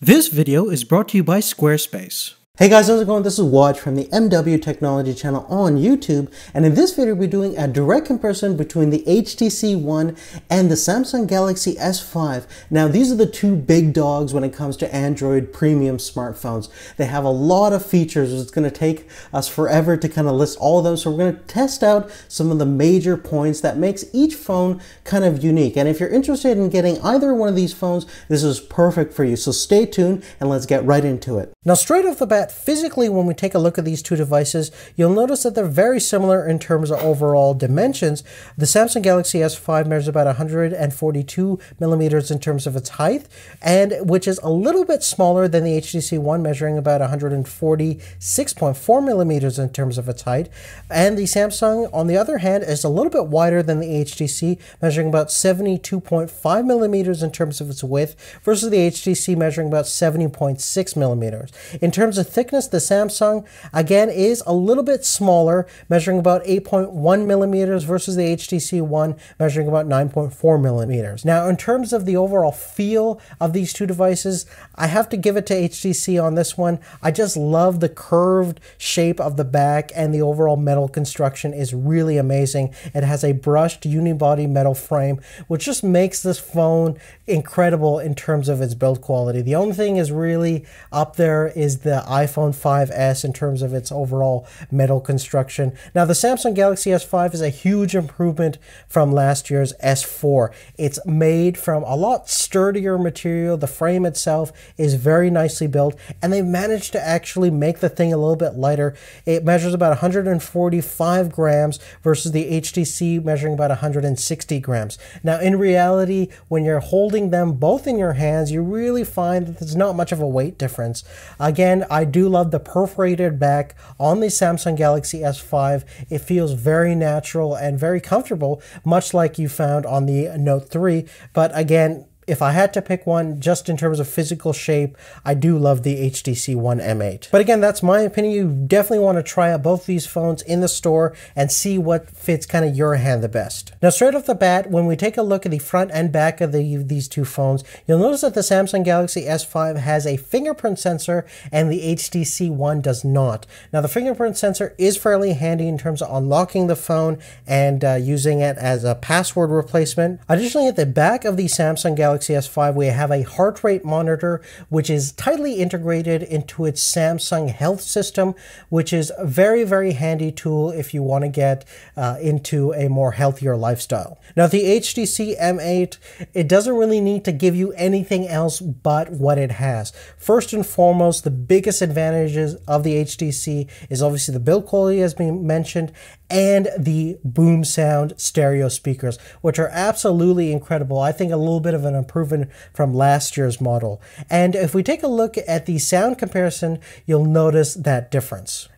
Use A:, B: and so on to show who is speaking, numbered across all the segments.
A: This video is brought to you by Squarespace.
B: Hey guys, how's it going? This is Watch from the MW Technology channel on YouTube, and in this video we're doing a direct comparison between the HTC One and the Samsung Galaxy S5. Now these are the two big dogs when it comes to Android premium smartphones. They have a lot of features. It's going to take us forever to kind of list all of them, so we're going to test out some of the major points that makes each phone kind of unique. And if you're interested in getting either one of these phones, this is perfect for you. So stay tuned and let's get right into it.
A: Now straight off the bat, physically, when we take a look at these two devices, you'll notice that they're very similar in terms of overall dimensions. The Samsung Galaxy S5 measures about 142 millimeters in terms of its height, and which is a little bit smaller than the HTC One, measuring about 146.4 millimeters in terms of its height. And the Samsung, on the other hand, is a little bit wider than the HTC, measuring about 72.5 millimeters in terms of its width, versus the HTC measuring about 70.6 millimeters. In terms of thickness, the Samsung, again, is a little bit smaller, measuring about 8.1 millimeters versus the HTC One, measuring about 9.4 millimeters. Now, in terms of the overall feel of these two devices, I have to give it to HTC on this one. I just love the curved shape of the back, and the overall metal construction is really amazing. It has a brushed unibody metal frame, which just makes this phone incredible in terms of its build quality. The only thing is really up there is the iPhone 5S in terms of its overall metal construction. Now, the Samsung Galaxy S5 is a huge improvement from last year's S4. It's made from a lot sturdier material. The frame itself is very nicely built, and they've managed to actually make the thing a little bit lighter. It measures about 145 grams versus the HTC measuring about 160 grams. Now, in reality, when you're holding them both in your hands, you really find that there's not much of a weight difference. Again, I do love the perforated back on the Samsung Galaxy S5. It feels very natural and very comfortable, much like you found on the Note 3. But again, if I had to pick one just in terms of physical shape, I do love the HTC One M8. But again, that's my opinion. You definitely want to try out both these phones in the store and see what fits kind of your hand the best. Now, straight off the bat, when we take a look at the front and back of these two phones, you'll notice that the Samsung Galaxy S5 has a fingerprint sensor and the HTC One does not. Now, the fingerprint sensor is fairly handy in terms of unlocking the phone and using it as a password replacement. Additionally, at the back of the Samsung Galaxy S5, we have a heart rate monitor, which is tightly integrated into its Samsung Health system, which is a very, very handy tool if you want to get into a more healthier lifestyle. Now, the HTC M8, it doesn't really need to give you anything else but what it has. First and foremost, the biggest advantages of the HTC is obviously the build quality, as been mentioned, and the boom sound stereo speakers, which are absolutely incredible. I think a little bit of an improvement from last year's model. And if we take a look at the sound comparison, you'll notice that difference.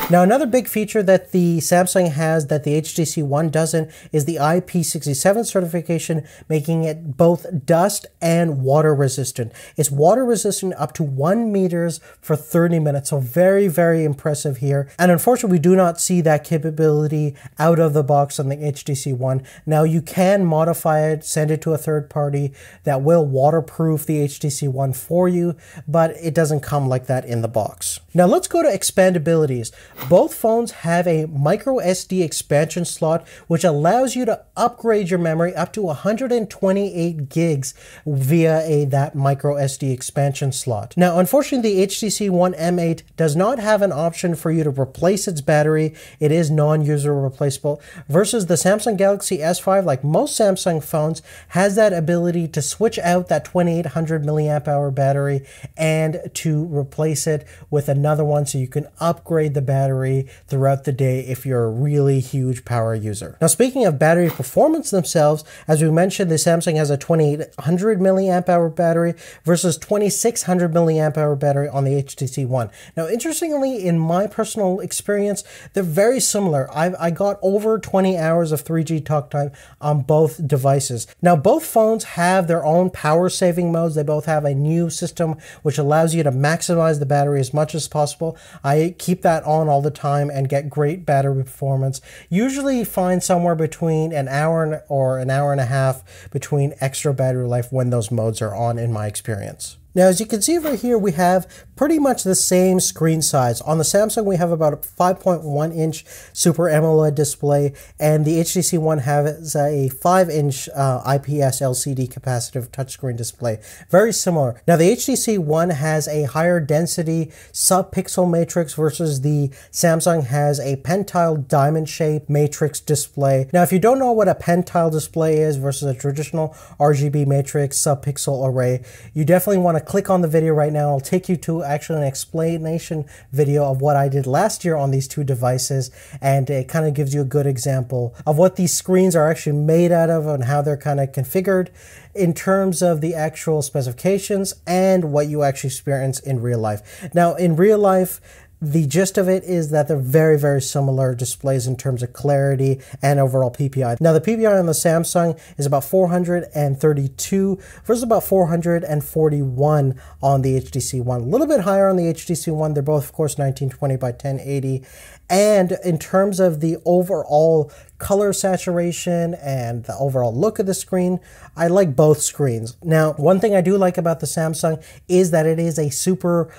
A: Now, another big feature that the Samsung has that the HTC One doesn't is the IP67 certification, making it both dust and water resistant. It's water resistant up to 1 meters for 30 minutes, so very, very impressive here. And unfortunately, we do not see that capability out of the box on the HTC One. Now, you can modify it, send it to a third party that will waterproof the HTC One for you, but it doesn't come like that in the box. Now, let's go to expandabilities. Both phones have a micro SD expansion slot, which allows you to upgrade your memory up to 128 gigs via that micro SD expansion slot. Now, unfortunately, the HTC One M8 does not have an option for you to replace its battery. It is non-user replaceable, versus the Samsung Galaxy S5, like most Samsung phones, has that ability to switch out that 2800 milliamp hour battery and to replace it with another another one so you can upgrade the battery throughout the day if you're a really huge power user. Now, speaking of battery performance themselves, as we mentioned, the Samsung has a 2800 milliamp hour battery versus 2600 milliamp hour battery on the HTC One. Now, interestingly, in my personal experience, they're very similar. I got over 20 hours of 3G talk time on both devices. Now, both phones have their own power saving modes. They both have a new system which allows you to maximize the battery as much as possible. I keep that on all the time and get great battery performance. Usually find somewhere between an hour or an hour and a half between extra battery life when those modes are on, in my experience. Now, as you can see over here, we have pretty much the same screen size. On the Samsung, we have about a 5.1-inch Super AMOLED display, and the HTC One has a 5-inch IPS LCD capacitive touchscreen display. Very similar. Now, the HTC One has a higher density sub-pixel matrix versus the Samsung has a pentile diamond-shaped matrix display. Now, if you don't know what a pentile display is versus a traditional RGB matrix sub-pixel array, you definitely want to click on the video right now. I'll take you to actually an explanation video of what I did last year on these two devices, and it kind of gives you a good example of what these screens are actually made out of and how they're kind of configured in terms of the actual specifications and what you actually experience in real life. Now, in real life, the gist of it is that they're very, very similar displays in terms of clarity and overall PPI. Now, the PPI on the Samsung is about 432 versus about 441 on the HTC One. A little bit higher on the HTC One. They're both, of course, 1920 by 1080. And in terms of the overall color saturation and the overall look of the screen, I like both screens. Now, one thing I do like about the Samsung is that it is a super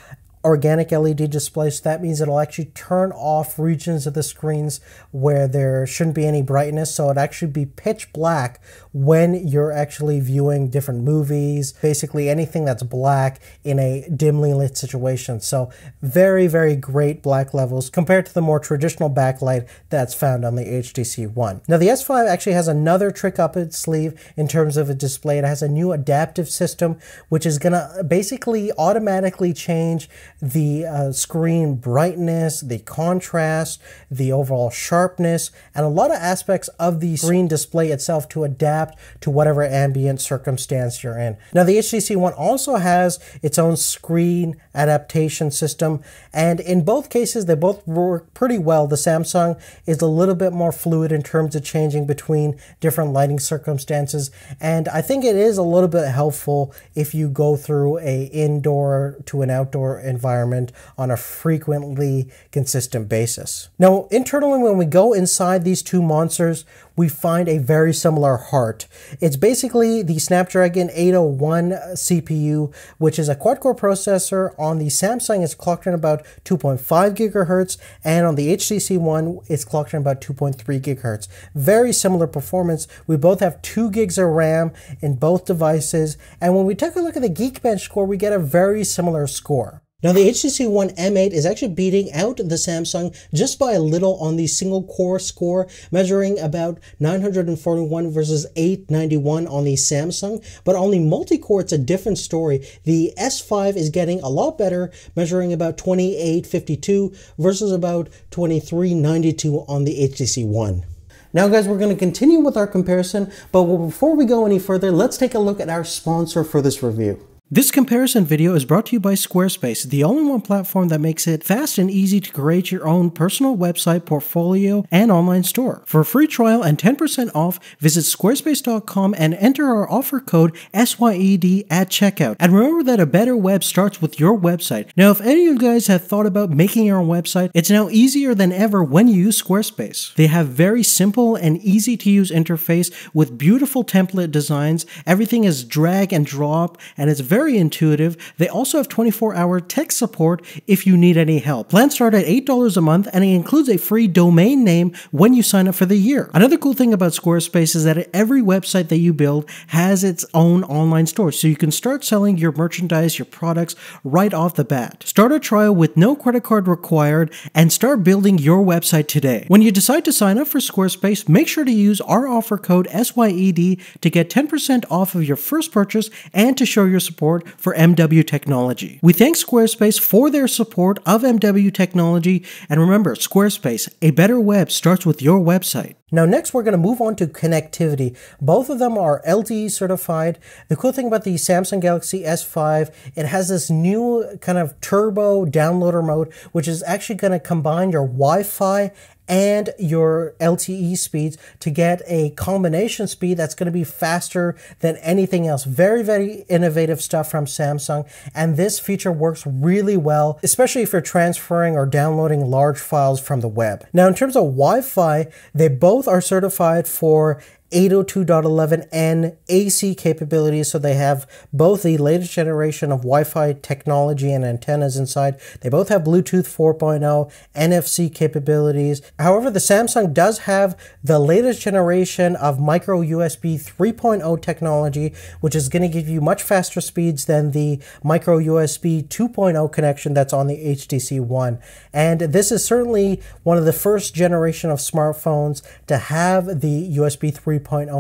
A: organic LED display, so that means it'll actually turn off regions of the screens where there shouldn't be any brightness, so it'd actually be pitch black when you're actually viewing different movies, basically anything that's black in a dimly lit situation. So very, very great black levels compared to the more traditional backlight that's found on the HTC One. Now, the S5 actually has another trick up its sleeve in terms of a display. It has a new adaptive system which is gonna basically automatically change the screen brightness, the contrast, the overall sharpness, and a lot of aspects of the screen display itself to adapt to whatever ambient circumstance you're in. Now, the HTC One also has its own screen adaptation system, and in both cases, they both work pretty well. The Samsung is a little bit more fluid in terms of changing between different lighting circumstances, and I think it is a little bit helpful if you go through a indoor to an outdoor environment on a frequently consistent basis. Now, internally, when we go inside these two monsters, we find a very similar heart. It's basically the Snapdragon 801 CPU, which is a quad-core processor. On the Samsung, it's clocked in about 2.5 gigahertz, and on the HTC One, it's clocked in about 2.3 gigahertz. Very similar performance. We both have 2 gigs of RAM in both devices, and when we take a look at the Geekbench score, we get a very similar score. Now, the HTC One M8 is actually beating out the Samsung just by a little on the single core score, measuring about 941 versus 891 on the Samsung. But on the multi-core, it's a different story. The S5 is getting a lot better, measuring about 2852 versus about 2392 on the HTC One. Now, guys, we're going to continue with our comparison, but before we go any further, let's take a look at our sponsor for this review. This comparison video is brought to you by Squarespace, the all-in-one platform that makes it fast and easy to create your own personal website, portfolio, and online store. For a free trial and 10% off, visit squarespace.com and enter our offer code SYED at checkout. And remember that a better web starts with your website. Now, if any of you guys have thought about making your own website, it's now easier than ever when you use Squarespace. They have very simple and easy to use interface with beautiful template designs. Everything is drag and drop, and it's very intuitive. They also have 24-hour tech support if you need any help. Plans start at $8 a month, and it includes a free domain name when you sign up for the year. Another cool thing about Squarespace is that every website that you build has its own online store, so you can start selling your merchandise, your products right off the bat. Start a trial with no credit card required and start building your website today. When you decide to sign up for Squarespace, make sure to use our offer code SYED to get 10% off of your first purchase and to show your support support for MW technology. We thank Squarespace for their support of MW technology, and remember, Squarespace, a better web starts with your website. Now next we're going to move on to connectivity. Both of them are LTE certified. The cool thing about the Samsung Galaxy S5, it has this new kind of turbo downloader mode, which is actually going to combine your Wi-Fi and your LTE speeds to get a combination speed that's going to be faster than anything else. Very, very innovative stuff from Samsung, and this feature works really well, especially if you're transferring or downloading large files from the web. Now, in terms of Wi-Fi, they both are certified for 802.11n AC capabilities, so they have both the latest generation of Wi-Fi technology and antennas inside. They both have Bluetooth 4.0, NFC capabilities. However, the Samsung does have the latest generation of micro USB 3.0 technology, which is going to give you much faster speeds than the micro USB 2.0 connection that's on the HTC One. And this is certainly one of the first generation of smartphones to have the USB 3.0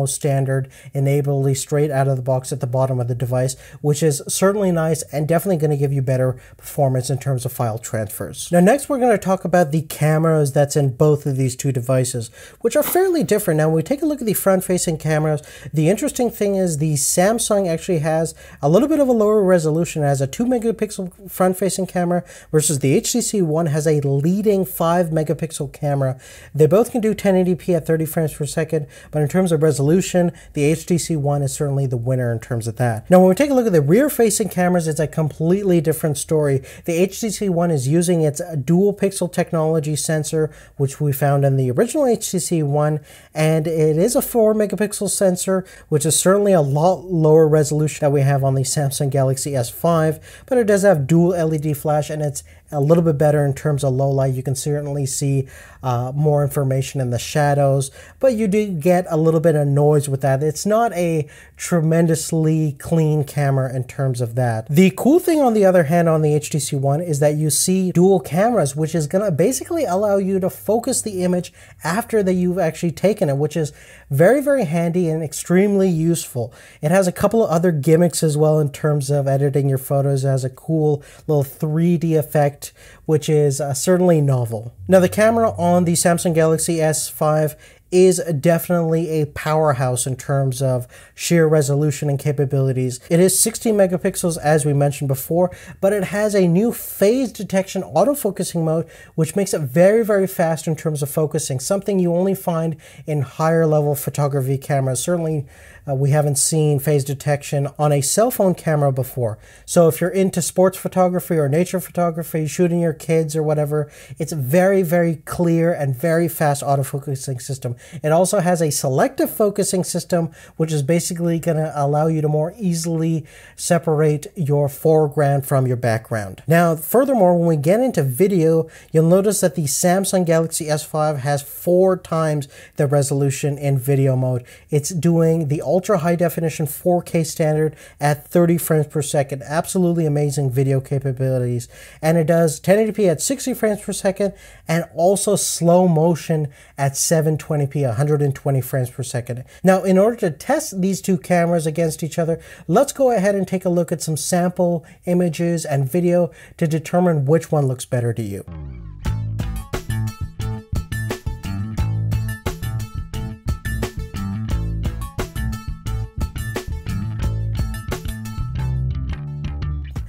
A: standard enabled straight out of the box at the bottom of the device, which is certainly nice and definitely going to give you better performance in terms of file transfers. Now next we're going to talk about the cameras that's in both of these two devices, which are fairly different. Now when we take a look at the front-facing cameras, the interesting thing is the Samsung actually has a little bit of a lower resolution. It has a 2 megapixel front-facing camera versus the HTC One has a leading 5 megapixel camera. They both can do 1080p at 30 frames per second, but in terms of resolution, the HTC One is certainly the winner in terms of that. Now when we take a look at the rear-facing cameras, it's a completely different story. The HTC One is using its dual pixel technology sensor, which we found in the original HTC One, and it is a 4 megapixel sensor, which is certainly a lot lower resolution that we have on the Samsung Galaxy S5, but it does have dual LED flash, and it's a little bit better in terms of low light. You can certainly see more information in the shadows, but you do get a little bit of noise with that. It's not a tremendously clean camera in terms of that. The cool thing on the other hand on the HTC One is that you see dual cameras, which is going to basically allow you to focus the image after that you've actually taken it, which is very, very handy and extremely useful. It has a couple of other gimmicks as well in terms of editing your photos. It has a cool little 3D effect, which is certainly novel. Now the camera on the Samsung Galaxy S5 is definitely a powerhouse in terms of sheer resolution and capabilities. It is 16 megapixels as we mentioned before, but it has a new phase detection autofocusing mode, which makes it very, very fast in terms of focusing, something you only find in higher level photography cameras. Certainly we haven't seen phase detection on a cell phone camera before. So if you're into sports photography or nature photography, shooting your kids or whatever, it's a very, very clear and very fast autofocusing system. It also has a selective focusing system, which is basically going to allow you to more easily separate your foreground from your background. Now, furthermore, when we get into video, you'll notice that the Samsung Galaxy S5 has 4 times the resolution in video mode. It's doing the ultra high definition 4K standard at 30 frames per second. Absolutely amazing video capabilities. And it does 1080p at 60 frames per second and also slow motion at 720p, 120 frames per second. Now, in order to test these two cameras against each other, let's go ahead and take a look at some sample images and video to determine which one looks better to you.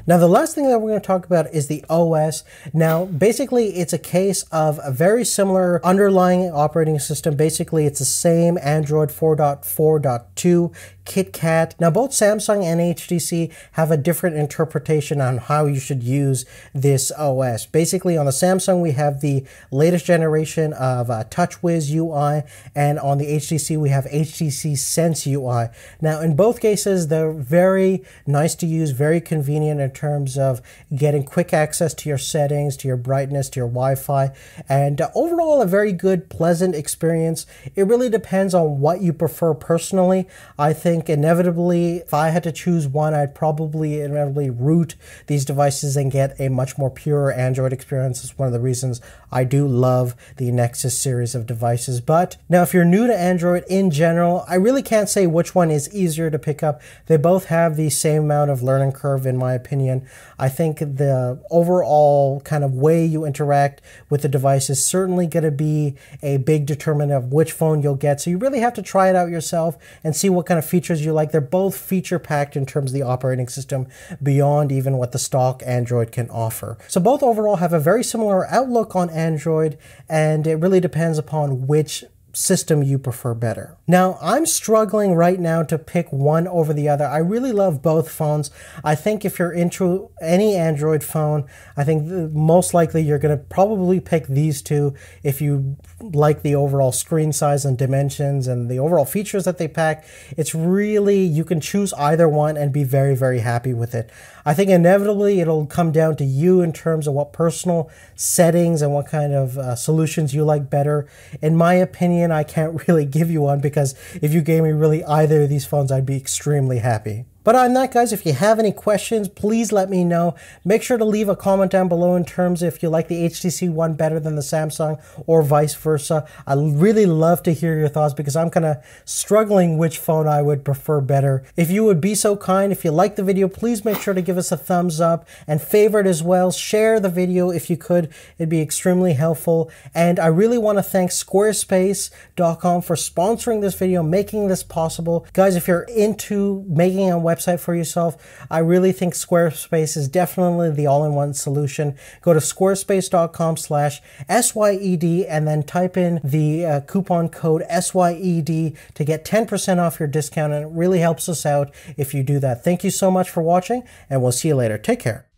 A: Now, the last thing that we're going to talk about is the OS. Now, basically, it's a case of a very similar underlying operating system. Basically, it's the same Android 4.4.2 KitKat. Now, both Samsung and HTC have a different interpretation on how you should use this OS. Basically, on the Samsung, we have the latest generation of TouchWiz UI, and on the HTC, we have HTC Sense UI. Now, in both cases, they're very nice to use, very convenient in terms of getting quick access to your settings, to your brightness, to your Wi-Fi, and overall, a very good, pleasant experience. It really depends on what you prefer personally. I think think inevitably, if I had to choose one, I'd probably inevitably root these devices and get a much more pure Android experience. It's one of the reasons I do love the Nexus series of devices. But now, if you're new to Android in general, I really can't say which one is easier to pick up. They both have the same amount of learning curve, in my opinion. I think the overall kind of way you interact with the device is certainly going to be a big determinant of which phone you'll get. So you really have to try it out yourself and see what kind of features you like. They're both feature packed in terms of the operating system beyond even what the stock Android can offer. So both overall have a very similar outlook on Android, and it really depends upon which system you prefer better. Now, I'm struggling right now to pick one over the other. I really love both phones. I think if you're into any Android phone, I think most likely you're going to probably pick these two if you like the overall screen size and dimensions and the overall features that they pack. It's really, you can choose either one and be very, very happy with it. I think inevitably it'll come down to you in terms of what personal settings and what kind of solutions you like better. In my opinion, I can't really give you one, because if you gave me really either of these phones, I'd be extremely happy. But on that, guys, if you have any questions, please let me know. Make sure to leave a comment down below in terms if you like the HTC One better than the Samsung or vice versa. I really love to hear your thoughts, because I'm kind of struggling which phone I would prefer better. If you would be so kind, if you like the video, please make sure to give us a thumbs up and favorite as well. Share the video if you could. It'd be extremely helpful. And I really want to thank Squarespace.com for sponsoring this video, making this possible. Guys, if you're into making a website for yourself, I really think Squarespace is definitely the all-in-one solution. Go to squarespace.com/SYED and then type in the coupon code SYED to get 10% off your discount, and it really helps us out if you do that. Thank you so much for watching, and we'll see you later. Take care.